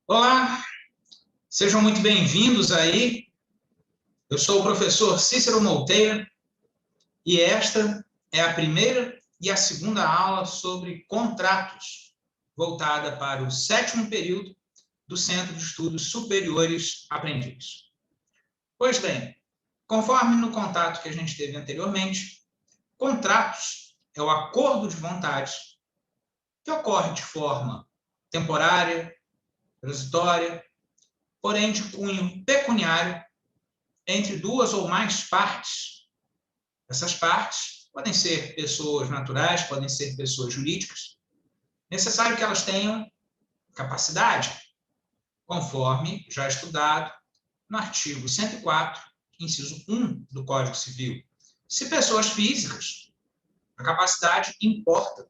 Olá, sejam muito bem-vindos aí. Eu sou o professor Cícero Monteiro e esta é a primeira e a segunda aula sobre contratos, voltada para o 7º período do Centro de Estudos Superiores Aprendiz. Pois bem, conforme no contato que a gente teve anteriormente, contratos é o acordo de vontades que ocorre de forma temporária, transitória, porém de cunho pecuniário, entre duas ou mais partes. Essas partes podem ser pessoas naturais, podem ser pessoas jurídicas. Necessário que elas tenham capacidade, conforme já estudado no artigo 104, inciso 1 do Código Civil. Se pessoas físicas, a capacidade importa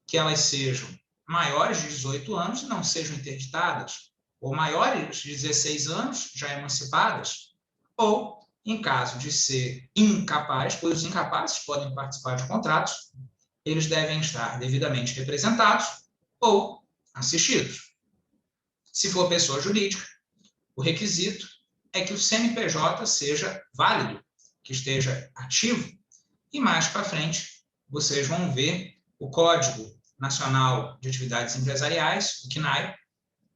que elas sejam maiores de 18 anos e não sejam interditadas, ou maiores de 16 anos, já emancipadas, ou, em caso de ser incapaz, pois os incapazes podem participar de contratos, eles devem estar devidamente representados ou assistidos. Se for pessoa jurídica, o requisito é que o CNPJ seja válido, que esteja ativo, e mais para frente vocês vão ver o Código Nacional de Atividades Empresariais, o CNAE.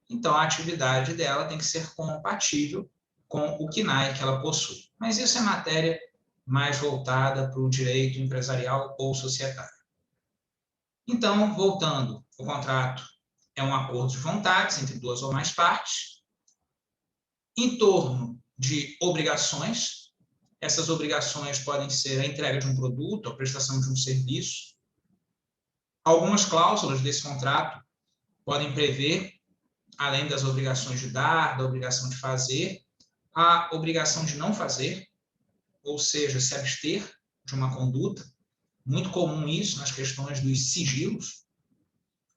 Então, a atividade dela tem que ser compatível com o CNAE que ela possui. Mas isso é matéria mais voltada para o direito empresarial ou societário. Então, voltando, o contrato é um acordo de vontades entre duas ou mais partes, em torno de obrigações. Essas obrigações podem ser a entrega de um produto, a prestação de um serviço. Algumas cláusulas desse contrato podem prever, além das obrigações de dar, da obrigação de fazer, a obrigação de não fazer, ou seja, se abster de uma conduta. Muito comum isso nas questões dos sigilos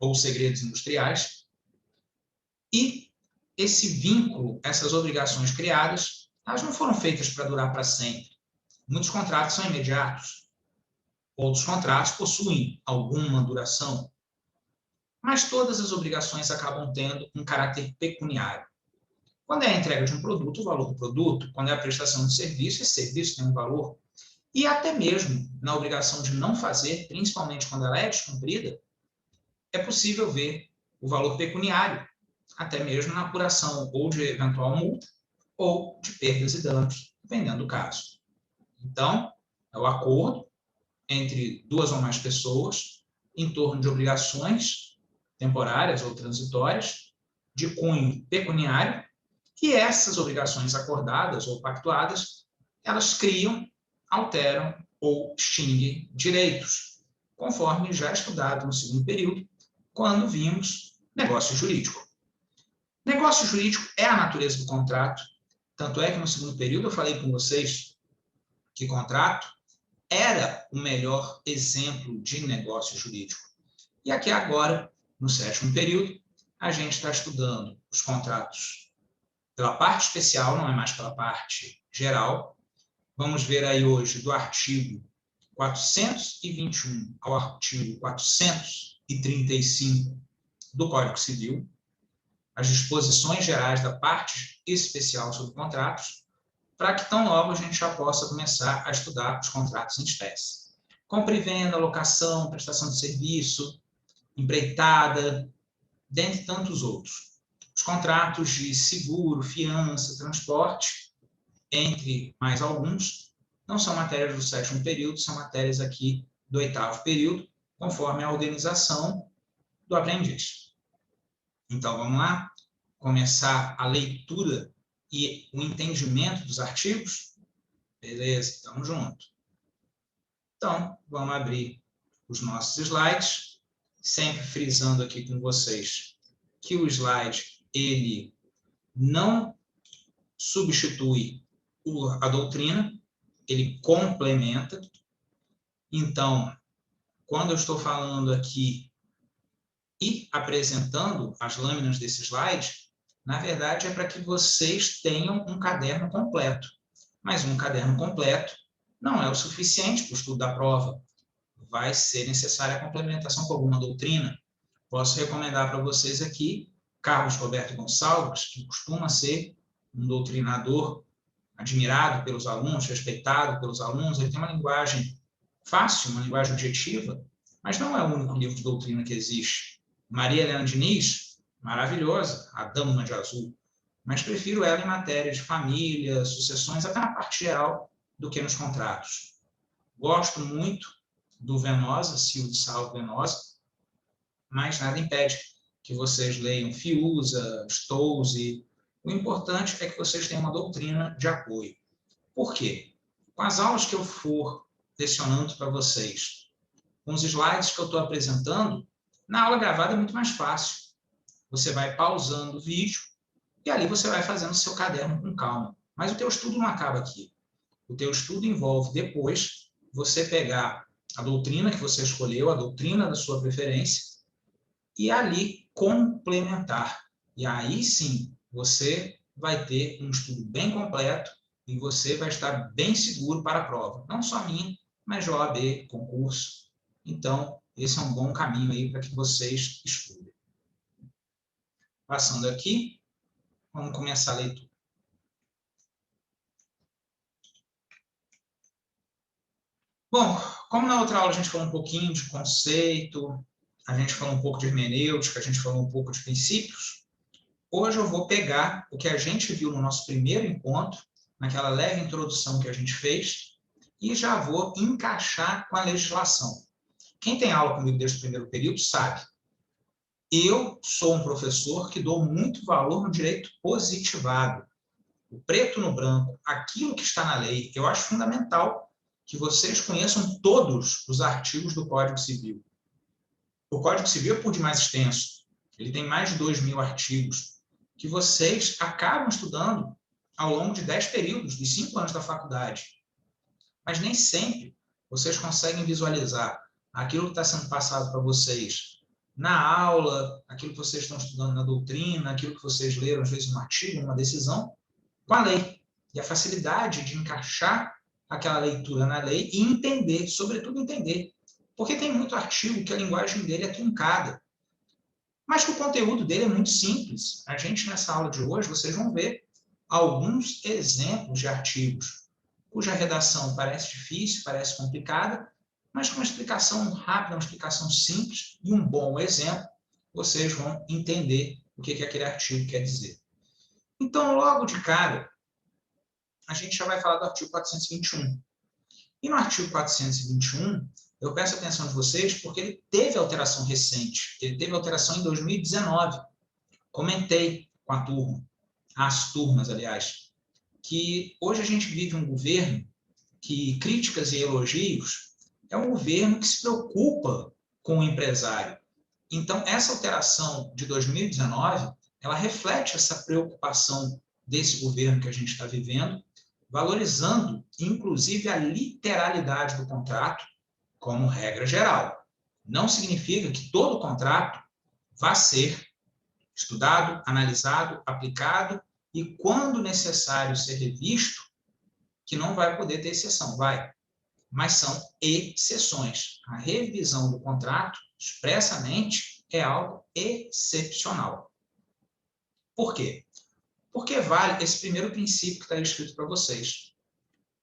ou segredos industriais. E esse vínculo, essas obrigações criadas, elas não foram feitas para durar para sempre. Muitos contratos são imediatos. Outros contratos possuem alguma duração. Mas todas as obrigações acabam tendo um caráter pecuniário. Quando é a entrega de um produto, o valor do produto. Quando é a prestação de serviço, esse serviço tem um valor. E até mesmo na obrigação de não fazer, principalmente quando ela é descumprida, é possível ver o valor pecuniário, até mesmo na apuração ou de eventual multa ou de perdas e danos, dependendo do caso. Então, é o acordo entre duas ou mais pessoas em torno de obrigações temporárias ou transitórias de cunho pecuniário, e essas obrigações acordadas ou pactuadas, elas criam, alteram ou extinguem direitos, conforme já estudado no 2º período, quando vimos negócio jurídico. Negócio jurídico é a natureza do contrato, tanto é que no 2º período eu falei com vocês que contrato era o melhor exemplo de negócio jurídico. E aqui agora, no 7º período, a gente está estudando os contratos pela parte especial, não é mais pela parte geral. Vamos ver aí hoje do artigo 421 ao artigo 435 do Código Civil, as disposições gerais da parte especial sobre contratos, para que tão logo a gente já possa começar a estudar os contratos em espécie. Compra e venda, locação, prestação de serviço, empreitada, dentre tantos outros. Os contratos de seguro, fiança, transporte, entre mais alguns, não são matérias do 7º período, são matérias aqui do 8º período, conforme a organização do aprendiz. Então, vamos lá? Começar a leitura e o entendimento dos artigos? Beleza, estamos juntos. Então, vamos abrir os nossos slides, sempre frisando aqui com vocês que o slide, ele não substitui a doutrina, ele complementa. Então, quando eu estou falando aqui e apresentando as lâminas desse slide, na verdade é para que vocês tenham um caderno completo. Mas um caderno completo não é o suficiente para o estudo da prova. Vai ser necessária a complementação com alguma doutrina. Posso recomendar para vocês aqui Carlos Roberto Gonçalves, que costuma ser um doutrinador admirado pelos alunos, respeitado pelos alunos. Ele tem uma linguagem fácil, uma linguagem objetiva, mas não é o único livro de doutrina que existe. Maria Helena Diniz, maravilhosa, a Dama de Azul, mas prefiro ela em matéria de família, sucessões, até na parte geral, do que nos contratos. Gosto muito do Venosa, Silvio de Salvo Venosa, mas nada impede que vocês leiam Fiuza, Stolze. O importante é que vocês tenham uma doutrina de apoio. Por quê? Com as aulas que eu for lecionando para vocês, com os slides que eu estou apresentando, na aula gravada é muito mais fácil. Você vai pausando o vídeo e ali você vai fazendo o seu caderno com calma. Mas o teu estudo não acaba aqui. O teu estudo envolve depois você pegar a doutrina que você escolheu, a doutrina da sua preferência, e ali complementar. E aí sim, você vai ter um estudo bem completo e você vai estar bem seguro para a prova. Não só minha, mas de OAB, concurso. Então, esse é um bom caminho aí para que vocês estudem. Passando aqui, vamos começar a leitura. Bom, como na outra aula a gente falou um pouquinho de conceito, a gente falou um pouco de hermenêutica, a gente falou um pouco de princípios, hoje eu vou pegar o que a gente viu no nosso primeiro encontro, naquela leve introdução que a gente fez, e já vou encaixar com a legislação. Quem tem aula comigo desde o primeiro período sabe. Eu sou um professor que dou muito valor no direito positivado. O preto no branco, aquilo que está na lei, eu acho fundamental que vocês conheçam todos os artigos do Código Civil. O Código Civil é por demais extenso. Ele tem mais de 2.000 artigos que vocês acabam estudando ao longo de 10 períodos, de 5 anos da faculdade. Mas nem sempre vocês conseguem visualizar aquilo que está sendo passado para vocês na aula, aquilo que vocês estão estudando na doutrina, aquilo que vocês leram, às vezes, num artigo, numa decisão, com a lei. E a facilidade de encaixar aquela leitura na lei e entender, sobretudo entender. Porque tem muito artigo que a linguagem dele é truncada, mas que o conteúdo dele é muito simples. A gente, nessa aula de hoje, vocês vão ver alguns exemplos de artigos cuja redação parece difícil, parece complicada, mas com uma explicação rápida, uma explicação simples e um bom exemplo, vocês vão entender o que aquele artigo quer dizer. Então, logo de cara, a gente já vai falar do artigo 421. E no artigo 421, eu peço a atenção de vocês porque ele teve alteração recente. Ele teve alteração em 2019. Comentei com a turma, as turmas, aliás, que hoje a gente vive um governo que, críticas e elogios, é um governo que se preocupa com o empresário. Então, essa alteração de 2019, ela reflete essa preocupação desse governo que a gente está vivendo, valorizando, inclusive, a literalidade do contrato como regra geral. Não significa que todo contrato vá ser estudado, analisado, aplicado e, quando necessário ser revisto, que não vai poder ter exceção, vai. Mas são exceções. A revisão do contrato, expressamente, é algo excepcional. Por quê? Porque vale esse primeiro princípio que está escrito para vocês.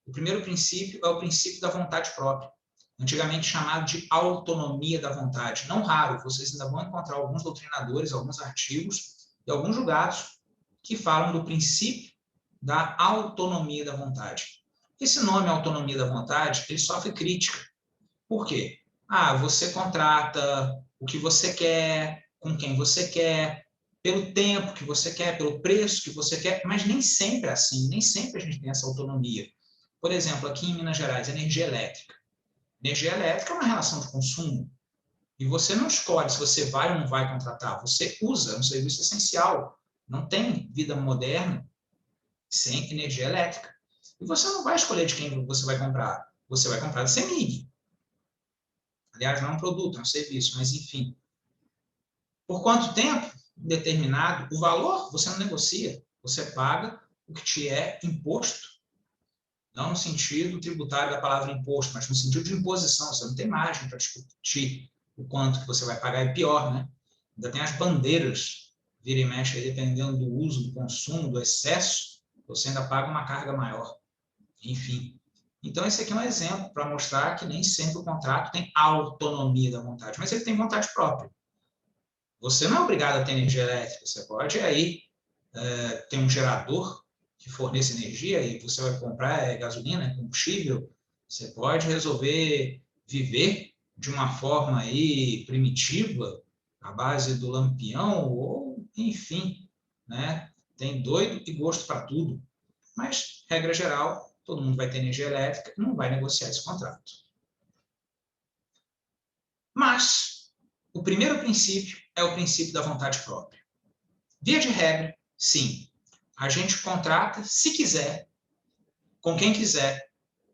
O primeiro princípio é o princípio da vontade própria, antigamente chamado de autonomia da vontade. Não raro, vocês ainda vão encontrar alguns doutrinadores, alguns artigos e alguns julgados que falam do princípio da autonomia da vontade. Esse nome, autonomia da vontade, ele sofre crítica. Por quê? Você contrata o que você quer, com quem você quer, pelo tempo que você quer, pelo preço que você quer, mas nem sempre é assim, nem sempre a gente tem essa autonomia. Por exemplo, aqui em Minas Gerais, energia elétrica. Energia elétrica é uma relação de consumo. E você não escolhe se você vai ou não vai contratar, você usa, é um serviço essencial. Não tem vida moderna sem energia elétrica. E você não vai escolher de quem você vai comprar. Você vai comprar da CEMIG. Aliás, não é um produto, é um serviço, mas enfim. Por quanto tempo? Determinado. O valor você não negocia. Você paga o que te é imposto. Não no sentido tributário da palavra imposto, mas no sentido de imposição. Você não tem margem para discutir o quanto que você vai pagar. É pior, né? Ainda tem as bandeiras vira e mexe, aí, dependendo do uso, do consumo, do excesso, você ainda paga uma carga maior. Enfim. Então, esse aqui é um exemplo para mostrar que nem sempre o contrato tem autonomia da vontade, mas ele tem vontade própria. Você não é obrigado a ter energia elétrica, você pode aí ter um gerador que forneça energia e você vai comprar gasolina, combustível, você pode resolver viver de uma forma aí primitiva, à base do lampião, ou enfim, né? Tem doido e gosto para tudo. Mas, regra geral, todo mundo vai ter energia elétrica e não vai negociar esse contrato. Mas, o primeiro princípio é o princípio da vontade própria. Via de regra, sim, a gente contrata, se quiser, com quem quiser,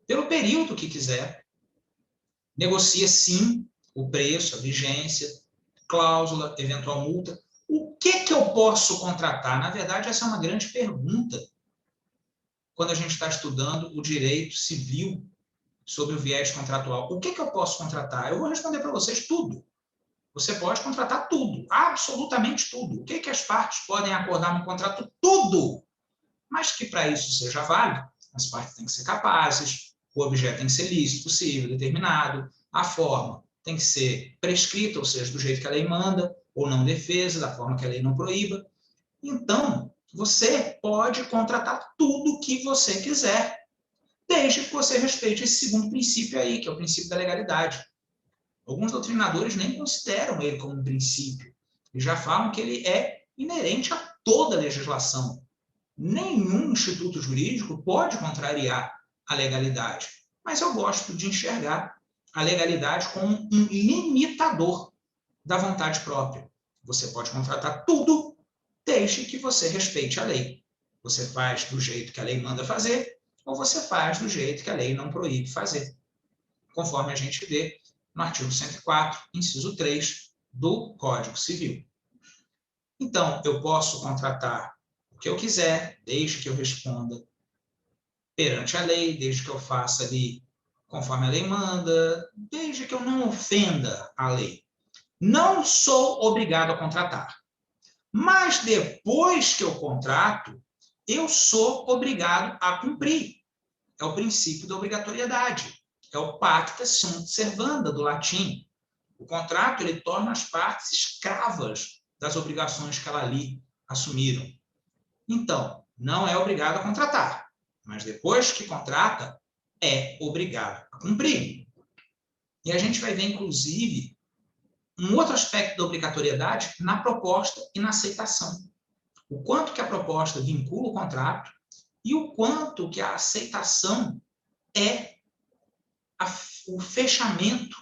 pelo período que quiser, negocia, sim, o preço, a vigência, cláusula, eventual multa. O que eu posso contratar? Na verdade, essa é uma grande pergunta quando a gente está estudando o direito civil sobre o viés contratual. O que eu posso contratar? Eu vou responder para vocês tudo. Você pode contratar tudo, absolutamente tudo. O que as partes podem acordar no contrato? Tudo! Mas que para isso seja válido, as partes têm que ser capazes, o objeto tem que ser lícito, possível, determinado, a forma tem que ser prescrita, ou seja, do jeito que a lei manda, ou não defesa, da forma que a lei não proíba. Então, você pode contratar tudo que você quiser, desde que você respeite esse segundo princípio aí, que é o princípio da legalidade. Alguns doutrinadores nem consideram ele como um princípio. Eles já falam que ele é inerente a toda a legislação. Nenhum instituto jurídico pode contrariar a legalidade. Mas eu gosto de enxergar a legalidade como um limitador da vontade própria. Você pode contratar tudo, desde que você respeite a lei. Você faz do jeito que a lei manda fazer, ou você faz do jeito que a lei não proíbe fazer, conforme a gente vê no artigo 104, inciso 3 do Código Civil. Então, eu posso contratar o que eu quiser, desde que eu responda perante a lei, desde que eu faça ali conforme a lei manda, desde que eu não ofenda a lei. Não sou obrigado a contratar. Mas depois que eu contrato, eu sou obrigado a cumprir. É o princípio da obrigatoriedade. É o pacta sunt servanda, do latim. O contrato ele torna as partes escravas das obrigações que elas ali assumiram. Então, não é obrigado a contratar, mas depois que contrata, é obrigado a cumprir. E a gente vai ver, inclusive, um outro aspecto da obrigatoriedade na proposta e na aceitação. O quanto que a proposta vincula o contrato e o quanto que a aceitação é o fechamento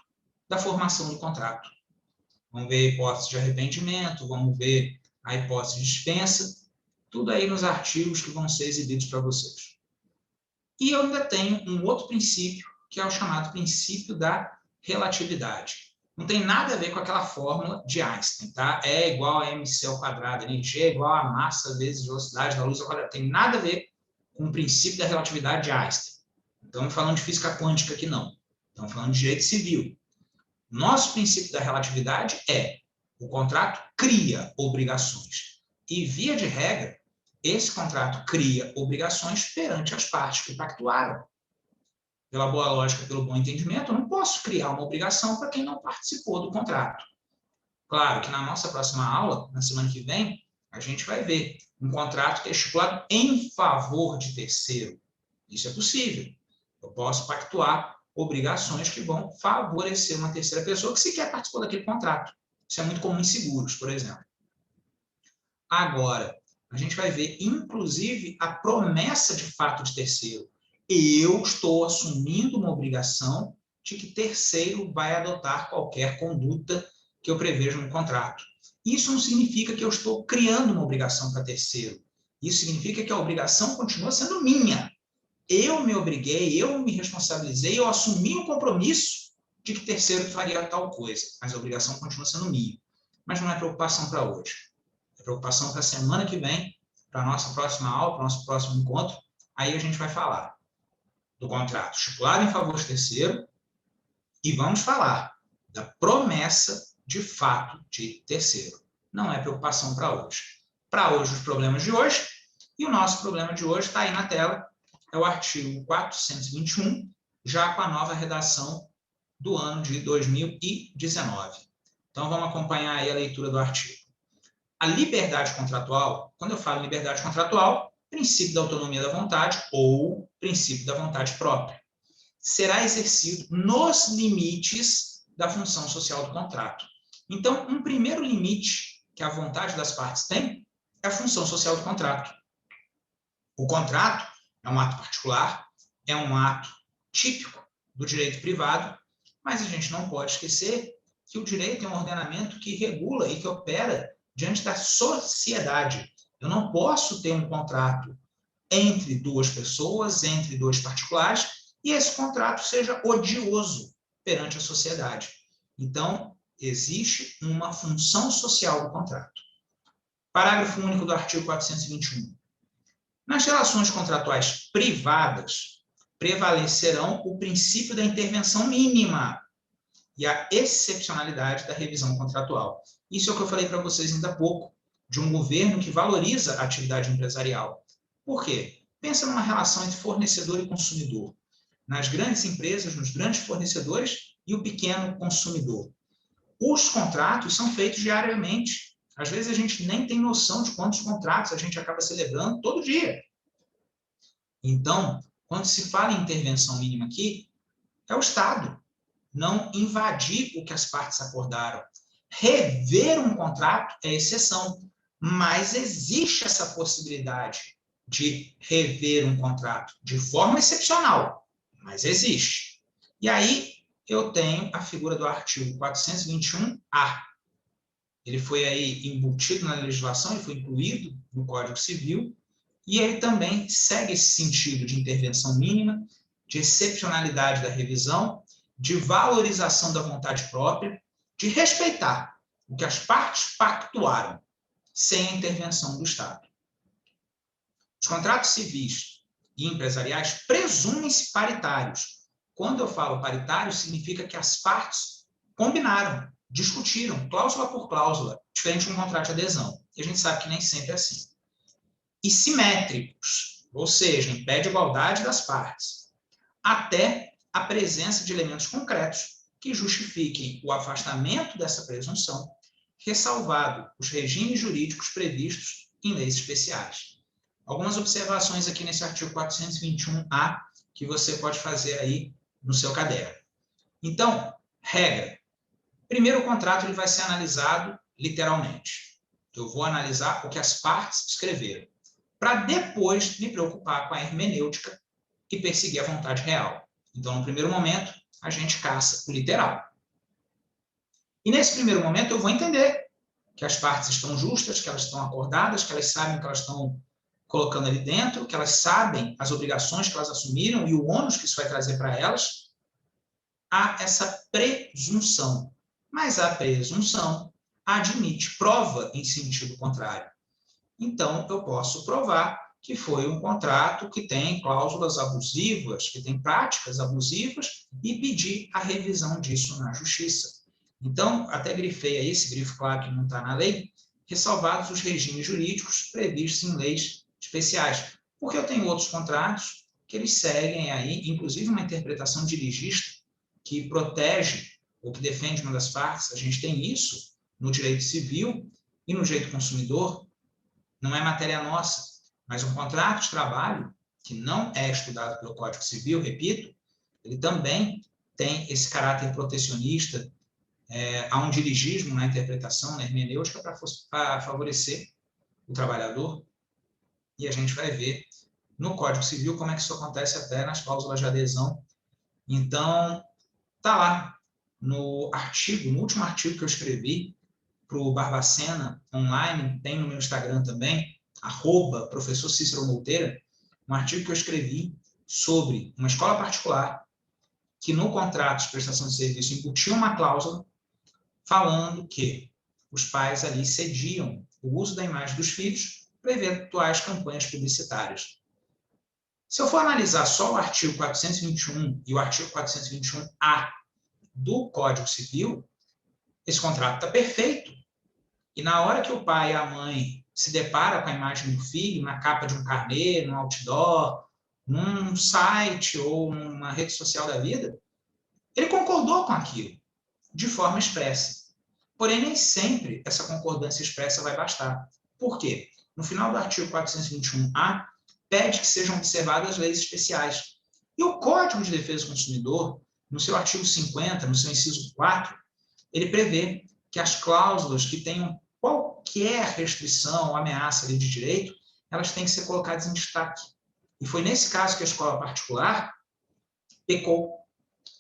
da formação do contrato. Vamos ver a hipótese de arrependimento, vamos ver a hipótese de dispensa, tudo aí nos artigos que vão ser exibidos para vocês. E eu ainda tenho um outro princípio, que é o chamado princípio da relatividade. Não tem nada a ver com aquela fórmula de Einstein, tá? E igual a mc ao quadrado, energia é igual a massa vezes velocidade da luz ao quadrado. Tem nada a ver com o princípio da relatividade de Einstein. Estamos falando de física quântica aqui, não. Estamos falando de direito civil. Nosso princípio da relatividade é: o contrato cria obrigações. E, via de regra, esse contrato cria obrigações perante as partes que pactuaram. Pela boa lógica, pelo bom entendimento, eu não posso criar uma obrigação para quem não participou do contrato. Claro que na nossa próxima aula, na semana que vem, a gente vai ver um contrato que é estipulado em favor de terceiro. Isso é possível. Eu posso pactuar obrigações que vão favorecer uma terceira pessoa que sequer participou daquele contrato. Isso é muito comum em seguros, por exemplo. Agora, a gente vai ver, inclusive, a promessa de fato de terceiro. Eu estou assumindo uma obrigação de que terceiro vai adotar qualquer conduta que eu prevejo no contrato. Isso não significa que eu estou criando uma obrigação para terceiro. Isso significa que a obrigação continua sendo minha. Eu me obriguei, eu me responsabilizei, eu assumi o compromisso de que terceiro faria tal coisa, mas a obrigação continua sendo minha. Mas não é preocupação para hoje. É preocupação para a semana que vem, para a nossa próxima aula, para o nosso próximo encontro. Aí a gente vai falar do contrato estipulado em favor de terceiro e vamos falar da promessa de fato de terceiro. Não é preocupação para hoje. para hoje os problemas de hoje, e o nosso problema de hoje está aí na tela, é o artigo 421, já com a nova redação do ano de 2019. Então, vamos acompanhar aí a leitura do artigo. A liberdade contratual, quando eu falo liberdade contratual, princípio da autonomia da vontade ou princípio da vontade própria, será exercido nos limites da função social do contrato. Então, um primeiro limite que a vontade das partes tem é a função social do contrato. O contrato é um ato particular, é um ato típico do direito privado, mas a gente não pode esquecer que o direito é um ordenamento que regula e que opera diante da sociedade. Eu não posso ter um contrato entre duas pessoas, entre dois particulares, e esse contrato seja odioso perante a sociedade. Então, existe uma função social do contrato. Parágrafo único do artigo 421. Nas relações contratuais privadas, prevalecerão o princípio da intervenção mínima e a excepcionalidade da revisão contratual. Isso é o que eu falei para vocês ainda há pouco, de um governo que valoriza a atividade empresarial. Por quê? Pensa numa relação entre fornecedor e consumidor. Nas grandes empresas, nos grandes fornecedores e o pequeno consumidor. Os contratos são feitos diariamente. Às vezes a gente nem tem noção de quantos contratos a gente acaba celebrando todo dia. Então, quando se fala em intervenção mínima aqui, é o Estado não invadir o que as partes acordaram. Rever um contrato é exceção, mas existe essa possibilidade de rever um contrato de forma excepcional, mas existe. E aí eu tenho a figura do artigo 421-A. Ele foi aí embutido na legislação, ele foi incluído no Código Civil, e ele também segue esse sentido de intervenção mínima, de excepcionalidade da revisão, de valorização da vontade própria, de respeitar o que as partes pactuaram, sem a intervenção do Estado. Os contratos civis e empresariais presumem-se paritários. Quando eu falo paritário, significa que as partes combinaram, discutiram, cláusula por cláusula, diferente de um contrato de adesão. E a gente sabe que nem sempre é assim. E simétricos, ou seja, impede a igualdade das partes, até a presença de elementos concretos que justifiquem o afastamento dessa presunção, ressalvado os regimes jurídicos previstos em leis especiais. Algumas observações aqui nesse artigo 421-A que você pode fazer aí no seu caderno. Então, regra. Primeiro, o contrato ele vai ser analisado literalmente. Eu vou analisar o que as partes escreveram, para depois me preocupar com a hermenêutica e perseguir a vontade real. Então, no primeiro momento, a gente caça o literal. E nesse primeiro momento, eu vou entender que as partes estão justas, que elas estão acordadas, que elas sabem o que elas estão colocando ali dentro, que elas sabem as obrigações que elas assumiram e o ônus que isso vai trazer para elas. Há essa presunção. Mas a presunção admite prova em sentido contrário. Então, eu posso provar que foi um contrato que tem cláusulas abusivas, que tem práticas abusivas, e pedir a revisão disso na justiça. Então, até grifei aí, esse grifo claro que não está na lei, ressalvados os regimes jurídicos previstos em leis especiais. Porque eu tenho outros contratos que eles seguem aí, inclusive uma interpretação dirigista que protege ou que defende uma das partes. A gente tem isso no direito civil e no direito consumidor. Não é matéria nossa, mas um contrato de trabalho que não é estudado pelo Código Civil, repito, ele também tem esse caráter protecionista, há um dirigismo na interpretação, na hermenêutica, para favorecer o trabalhador, e a gente vai ver no Código Civil como é que isso acontece até nas cláusulas de adesão. Então, está lá no artigo, no último artigo que eu escrevi para o Barbacena online, tem no meu Instagram também, @professor Cícero Monteira, um artigo que eu escrevi sobre uma escola particular que no contrato de prestação de serviço embutia uma cláusula falando que os pais ali cediam o uso da imagem dos filhos para eventuais campanhas publicitárias. Se eu for analisar só o artigo 421 e o artigo 421-A do Código Civil, esse contrato está perfeito. E na hora que o pai e a mãe se deparam com a imagem do filho na capa de um carnê, num outdoor, num site ou numa rede social da vida, ele concordou com aquilo, de forma expressa. Porém, nem sempre essa concordância expressa vai bastar. Por quê? No final do artigo 421-A, pede que sejam observadas leis especiais. E o Código de Defesa do Consumidor, no seu artigo 50, no seu inciso 4, ele prevê que as cláusulas que tenham qualquer restrição ou ameaça de direito, elas têm que ser colocadas em destaque. E foi nesse caso que a escola particular pecou.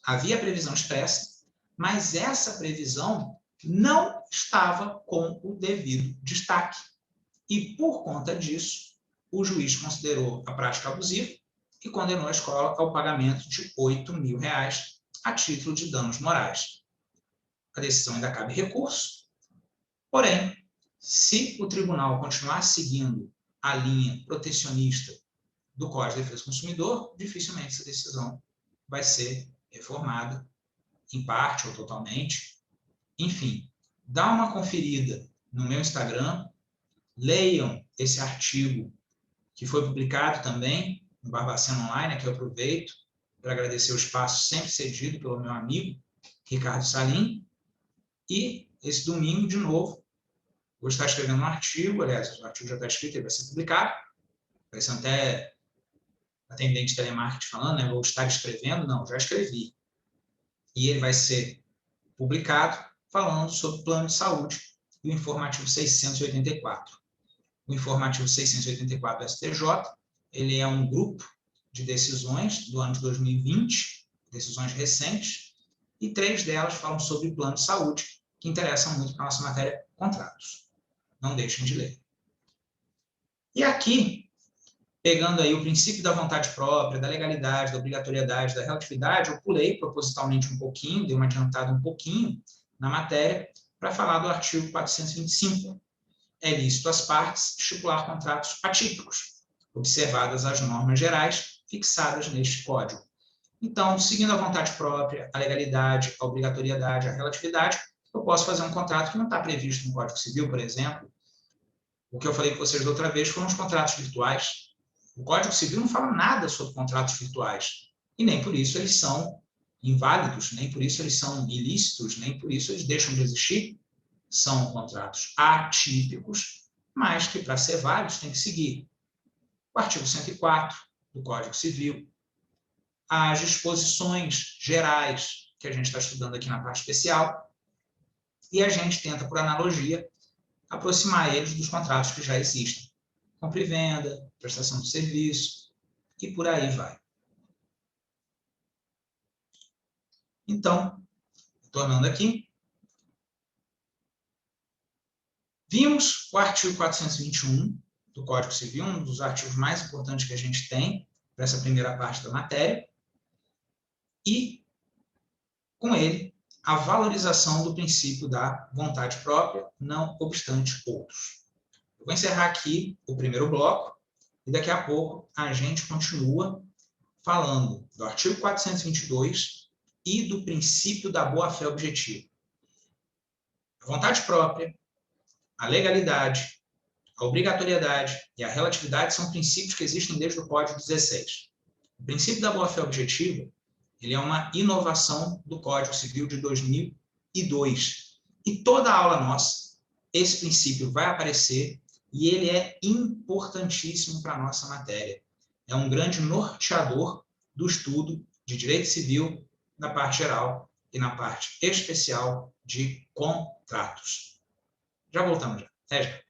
Havia previsão expressa, mas essa previsão não estava com o devido destaque. E, por conta disso, o juiz considerou a prática abusiva e condenou a escola ao pagamento de R$ 8.000 a título de danos morais. A decisão ainda cabe recurso, porém, se o tribunal continuar seguindo a linha protecionista do Código de Defesa do Consumidor, dificilmente essa decisão vai ser reformada, em parte ou totalmente. Enfim, dá uma conferida no meu Instagram, leiam esse artigo que foi publicado também no Barbacena Online, que eu aproveito para agradecer o espaço sempre cedido pelo meu amigo Ricardo Salim. E esse domingo, de novo, vou estar escrevendo um artigo, aliás, o artigo já está escrito, ele vai ser publicado, vai ser até atendente de telemarketing falando, né? Vou estar escrevendo, não, já escrevi. E ele vai ser publicado falando sobre plano de saúde e o informativo 684. O informativo 684 do STJ, ele é um grupo de decisões do ano de 2020, decisões recentes, e 3 delas falam sobre plano de saúde, que interessam muito para a nossa matéria contratos. Não deixem de ler. E aqui, pegando aí o princípio da vontade própria, da legalidade, da obrigatoriedade, da relatividade, eu pulei propositalmente um pouquinho, dei uma adiantada um pouquinho na matéria, para falar do artigo 425. É lícito às partes estipular contratos atípicos, observadas as normas gerais fixadas neste Código. Então, seguindo a vontade própria, a legalidade, a obrigatoriedade, a relatividade, eu posso fazer um contrato que não está previsto no Código Civil, por exemplo. O que eu falei com vocês da outra vez foram os contratos virtuais. O Código Civil não fala nada sobre contratos virtuais. E nem por isso eles são inválidos, nem por isso eles são ilícitos, nem por isso eles deixam de existir. São contratos atípicos, mas que, para ser válidos, tem que seguir o artigo 104 do Código Civil, as disposições gerais que a gente está estudando aqui na parte especial, e a gente tenta, por analogia, aproximar eles dos contratos que já existem. Compra e venda, prestação de serviço, e por aí vai. Então, tornando aqui, vimos o artigo 421 do Código Civil, um dos artigos mais importantes que a gente tem para essa primeira parte da matéria, e, com ele, a valorização do princípio da vontade própria, não obstante outros. Eu vou encerrar aqui o primeiro bloco, e daqui a pouco a gente continua falando do artigo 422 e do princípio da boa-fé objetiva. A vontade própria, a legalidade, a obrigatoriedade e a relatividade são princípios que existem desde o Código 16. O princípio da boa-fé objetiva, ele é uma inovação do Código Civil de 2002. E toda a aula nossa, esse princípio vai aparecer e ele é importantíssimo para a nossa matéria. É um grande norteador do estudo de direito civil na parte geral e na parte especial de contratos. Já voltamos já. Até já.